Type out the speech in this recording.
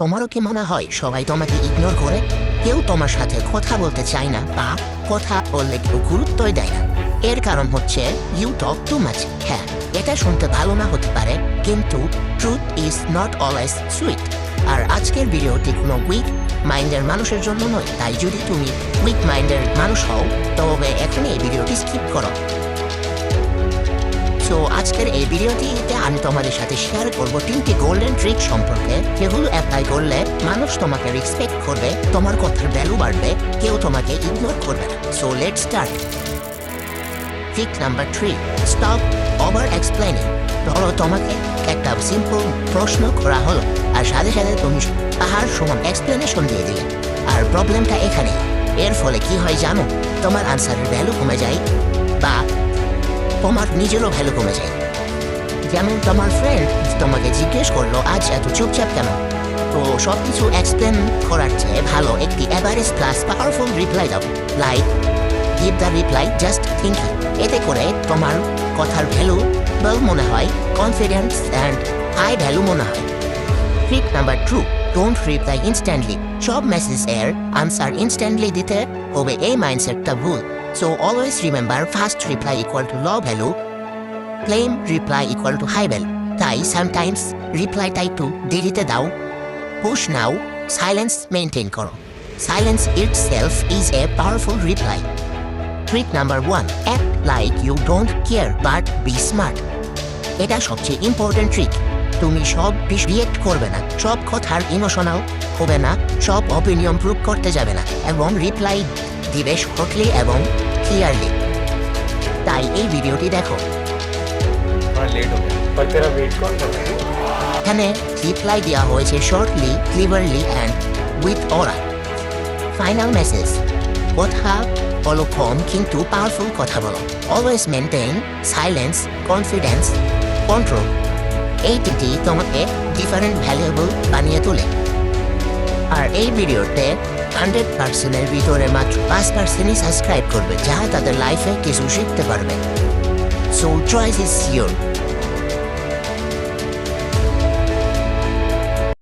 তোমারও কি মনে হয় সবাই তোমাকে ইগনোর করে? কেউ তোমার সাথে কথা বলতে চায় না বা কথা বললে কেউ গুরুত্বই দেয় না। এর কারণ হচ্ছে ইউ টক টু মাচ। হ্যাঁ, এটা শুনতে ভালো না হতে পারে, কিন্তু truth is not always sweet. আর আজকের ভিডিওটি কোনো উইক মাইন্ডের মানুষের জন্য নয়। তাই যদি তুমি উইক মাইন্ডের মানুষ হও তবে এখনই এই ভিডিওটি স্কিপ করো। তো আজকের এই ভিডিওটিতে আমি তোমাদের সাথে শেয়ার করবো 3টি গোল্ডেন ট্রিক সম্পর্কে, যেগুলো অ্যাপ্লাই করলে মানুষ তোমাকে রেসপেক্ট করবে, তোমার কথার ভ্যালু বাড়বে, কেউ তোমাকে ইগনোর করবে না। So let's start. Trick number 3, stop over explaining. ধরো তোমাকে একটা সিম্পল প্রশ্ন করা হলো আর সাথে সাথে তুমি তাহার সমান এক্সপ্লেনেশন দিয়ে দিলে। আর প্রবলেমটা এখানে। এর ফলে কি হয় জানো? তোমার আনসারের ভ্যালু কমে যায় বা তোমার নিজেরও ভ্যালু কমে যায়। যেমন তোমার ফ্রেন্ড তোমাকে জিজ্ঞেস করলো আজ এত চুপচাপ কেন, তো সব কিছু এক্সপ্লেন করার চেয়ে ভালো একটি এভারেজ প্লাস পাওয়ারফুল রিপ্লাই দাও, like give the reply just thinking. এতে করে তোমার কথার ভ্যালু মনে হয়, কনফিডেন্স অ্যান্ড হাই ভ্যালু মনে হয়। Trick number 2, don't reply instantly. সব মেসেজ এর আনসার ইনস্ট্যান্টলি দিতে হবে, এই মাইন্ডসেটটা ভুল। So always remember, fast reply equal to low value, claim reply equal to high value. তাই sometimes reply টাই একটু দেরিতে দাও, push now, silence maintain করো। Silence itself is a powerful reply. Trick number 1, act like you don't care but be smart. এটা সবচেয়ে important trick. তুমি সব react করবে না, সব কথার ইমোশনাল হবে না, সব অপিনিয়ন প্রুভ করতে যাবে না, এবং রিপ্লাই দিবে শর্টলি এবং ক্লিয়ারলি। তাই এই ভিডিওটি দেখো। এখানে রিপ্লাই দেওয়া হয়েছে shortly, Cleverly and with aura. Final message, কথা বলো কম কিন্তু পাওয়ারফুল কথা বলো। Always maintain silence, confidence, control. এই তিনটি তোমাকে ডিফারেন্ট ভ্যালুয়েবল বানিয়ে তোলে। আর এই ভিডিওতে 100%-এর ভিতরে মাত্র 5%ই সাবস্ক্রাইব করবে, যারা তাদের লাইফে কিছু শিখতে পারবে। So choice is your.